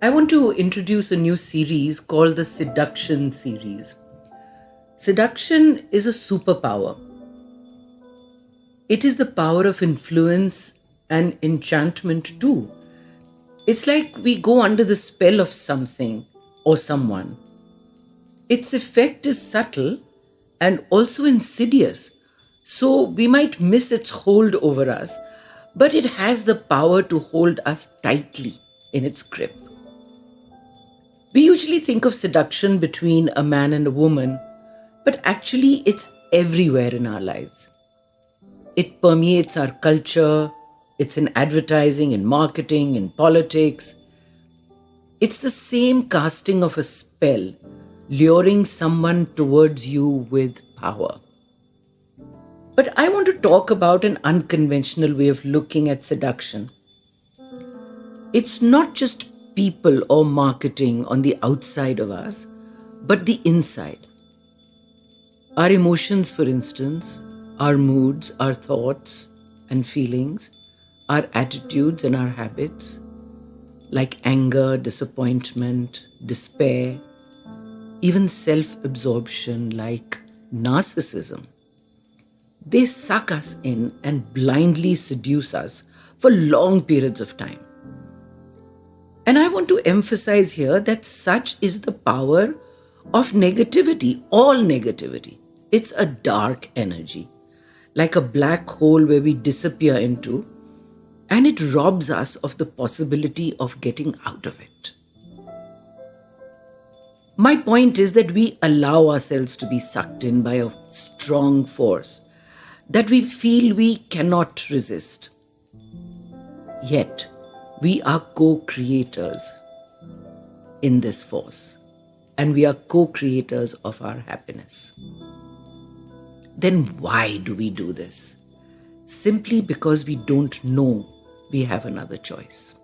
I want to introduce a new series called the Seduction series. Seduction is a superpower. It is the power of influence and enchantment too. It's like we go under the spell of something or someone. Its effect is subtle and also insidious, so we might miss its hold over us, but it has the power to hold us tightly in its grip. We usually think of seduction between a man and a woman, but actually it's everywhere in our lives. It permeates our culture, it's in advertising, in marketing, in politics. It's the same casting of a spell, luring someone towards you with power. But I want to talk about an unconventional way of looking at seduction. It's not just people or marketing on the outside of us, but the inside. Our emotions, for instance, our moods, our thoughts and feelings, our attitudes and our habits, like anger, disappointment, despair, even self-absorption like narcissism. They suck us in and blindly seduce us for long periods of time. And I want to emphasize here that such is the power of negativity, all negativity. It's a dark energy, like a black hole where we disappear into, and it robs us of the possibility of getting out of it. My point is that we allow ourselves to be sucked in by a strong force that we feel we cannot resist. Yet, we are co-creators in this force, and we are co-creators of our happiness. Then why do we do this? Simply because we don't know we have another choice.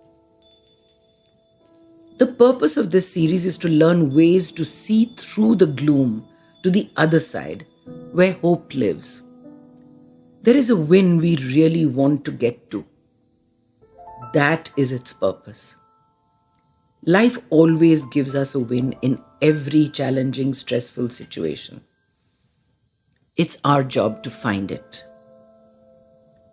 The purpose of this series is to learn ways to see through the gloom to the other side, where hope lives. There is a win we really want to get to. That is its purpose. Life always gives us a win in every challenging, stressful situation. It's our job to find it.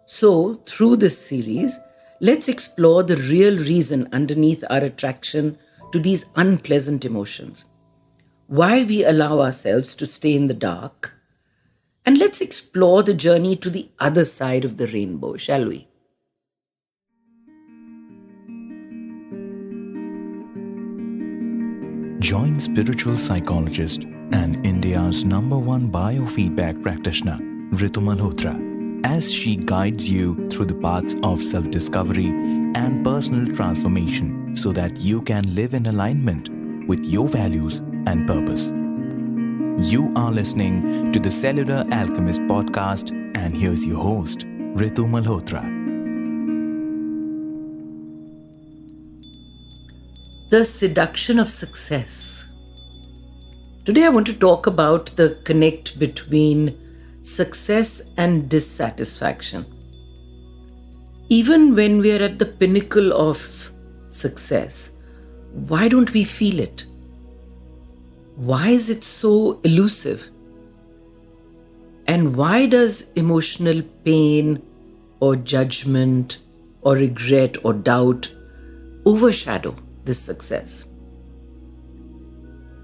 So, through this series, let's explore the real reason underneath our attraction to these unpleasant emotions, why we allow ourselves to stay in the dark, and let's explore the journey to the other side of the rainbow, shall we? Join spiritual psychologist and India's #1 biofeedback practitioner, Ritu Malhotra, as she guides you through the paths of self-discovery and personal transformation so that you can live in alignment with your values and purpose. You are listening to the Cellular Alchemist podcast, and here's your host, Ritu Malhotra. The seduction of success. Today I want to talk about the connect between success and dissatisfaction. Even when we are at the pinnacle of success, why don't we feel it? Why is it so elusive? And why does emotional pain or judgment or regret or doubt overshadow this success?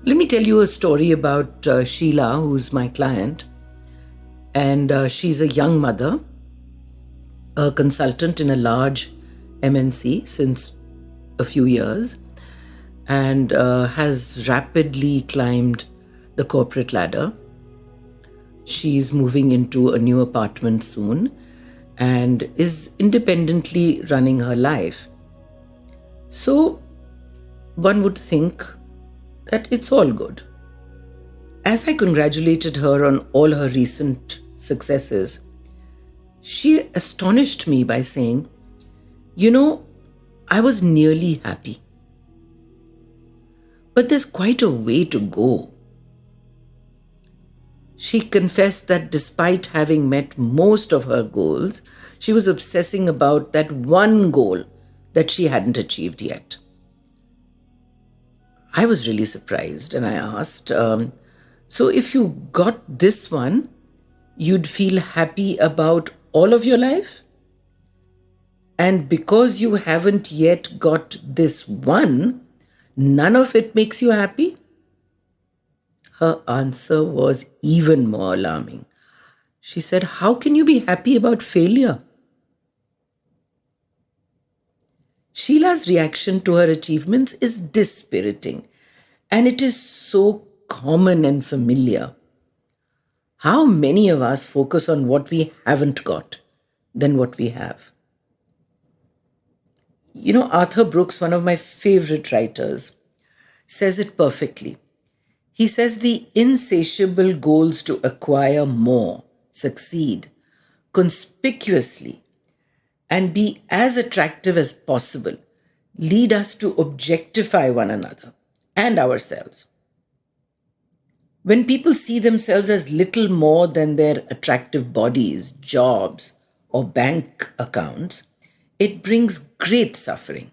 Let me tell you a story about Sheila, who's my client. And she's a young mother, a consultant in a large MNC since a few years, and has rapidly climbed the corporate ladder. She's moving into a new apartment soon and is independently running her life. So one would think that it's all good. As I congratulated her on all her recent successes, she astonished me by saying, I was nearly happy. But there's quite a way to go. She confessed that despite having met most of her goals, she was obsessing about that one goal that she hadn't achieved yet. I was really surprised and I asked, so if you got this one, you'd feel happy about all of your life? And because you haven't yet got this one, none of it makes you happy? Her answer was even more alarming. She said, how can you be happy about failure? Sheila's reaction to her achievements is dispiriting, and it is so common and familiar. How many of us focus on what we haven't got than what we have? Arthur Brooks, one of my favorite writers, says it perfectly. He says the insatiable goals to acquire more, succeed conspicuously, and be as attractive as possible lead us to objectify one another and ourselves. When people see themselves as little more than their attractive bodies, jobs, or bank accounts, it brings great suffering.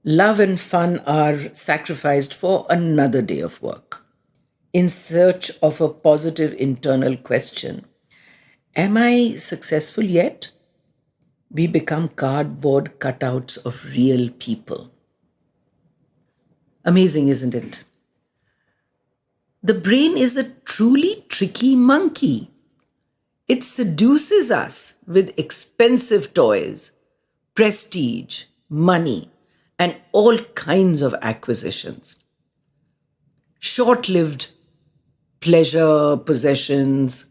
Love and fun are sacrificed for another day of work. In search of a positive internal question, am I successful yet? We become cardboard cutouts of real people. Amazing, isn't it? The brain is a truly tricky monkey. It seduces us with expensive toys, prestige, money, and all kinds of acquisitions. Short-lived pleasure, possessions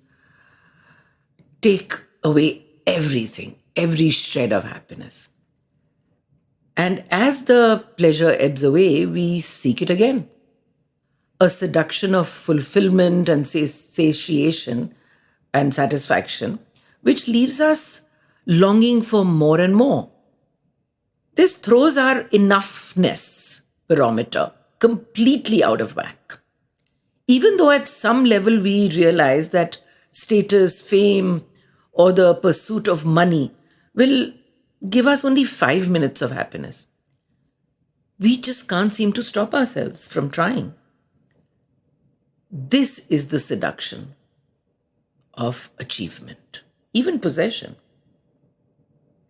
take away everything, every shred of happiness. And as the pleasure ebbs away, we seek it again. A seduction of fulfillment and satiation and satisfaction, which leaves us longing for more and more. This throws our enoughness barometer completely out of whack. Even though at some level we realize that status, fame, or the pursuit of money will give us only 5 minutes of happiness, we just can't seem to stop ourselves from trying. This is the seduction of achievement, even possession.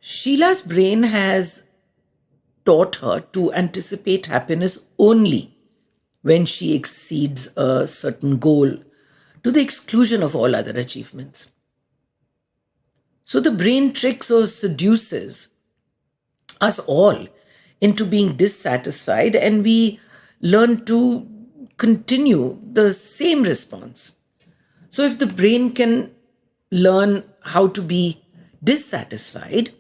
Sheila's brain has taught her to anticipate happiness only when she exceeds a certain goal to the exclusion of all other achievements. So the brain tricks or seduces us all into being dissatisfied, and we learn to continue the same response. So if the brain can learn how to be dissatisfied,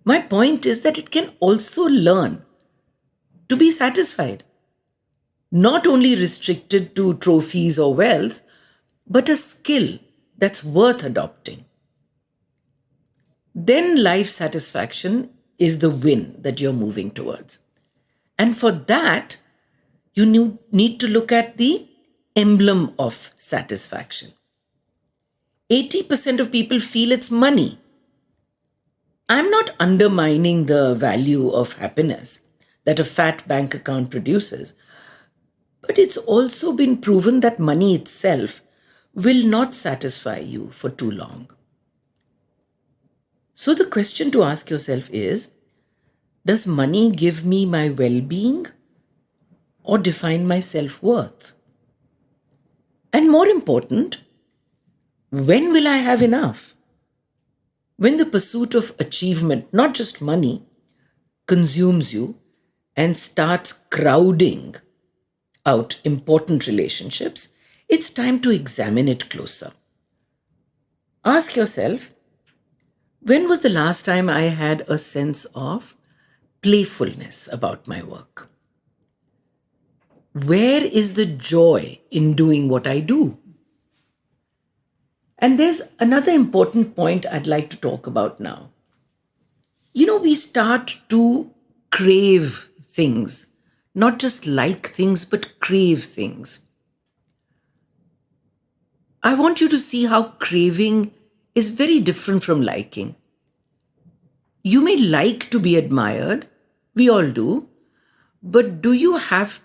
my point is that it can also learn to be satisfied, not only restricted to trophies or wealth, but a skill that's worth adopting. Then life satisfaction is the win that you're moving towards. And for that, you need to look at the emblem of satisfaction. 80% of people feel it's money. I'm not undermining the value of happiness that a fat bank account produces, but it's also been proven that money itself will not satisfy you for too long. So the question to ask yourself is, does money give me my well-being or define my self-worth? And more important, when will I have enough? When the pursuit of achievement, not just money, consumes you and starts crowding out important relationships, it's time to examine it closer. Ask yourself, when was the last time I had a sense of playfulness about my work? Where is the joy in doing what I do? And there's another important point I'd like to talk about now. We start to crave things, not just like things, but crave things. I want you to see how craving is very different from liking. You may like to be admired, we all do, but do you have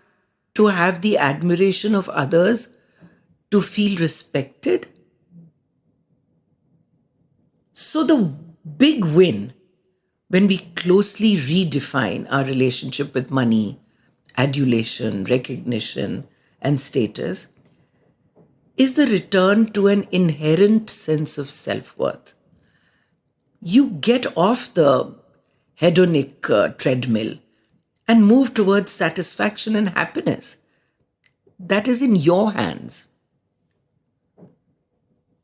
to have the admiration of others, to feel respected. So, the big win when we closely redefine our relationship with money, adulation, recognition, and status is the return to an inherent sense of self worth. You get off the hedonic treadmill and move towards satisfaction and happiness. That is in your hands.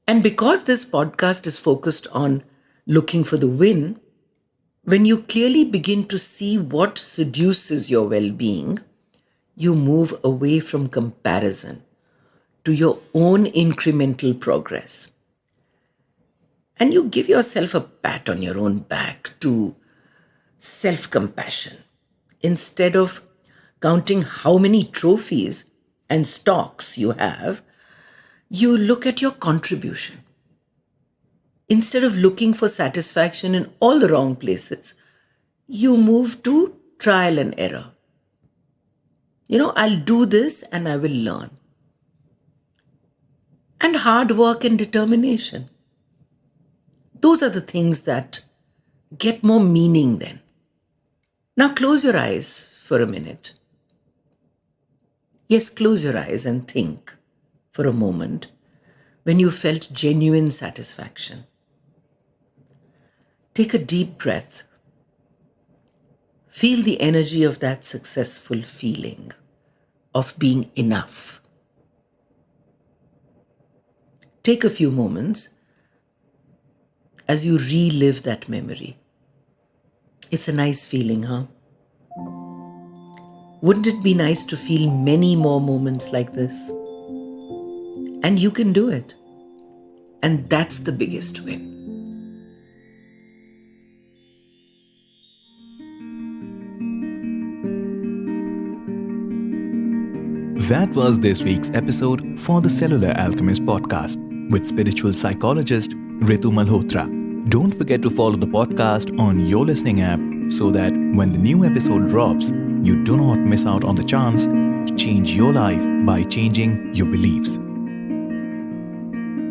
And because this podcast is focused on looking for the win, when you clearly begin to see what seduces your well being, you move away from comparison to your own incremental progress. And you give yourself a pat on your own back to self compassion. Instead of counting how many trophies and stocks you have, you look at your contribution. Instead of looking for satisfaction in all the wrong places, you move to trial and error. I'll do this and I will learn. And hard work and determination. Those are the things that get more meaning then. Now close your eyes for a minute. Yes, close your eyes and think for a moment when you felt genuine satisfaction. Take a deep breath. Feel the energy of that successful feeling of being enough. Take a few moments as you relive that memory. It's a nice feeling, huh? Wouldn't it be nice to feel many more moments like this? And you can do it. And that's the biggest win. That was this week's episode for the Cellular Alchemist podcast with spiritual psychologist Ritu Malhotra. Don't forget to follow the podcast on your listening app so that when the new episode drops, you do not miss out on the chance to change your life by changing your beliefs.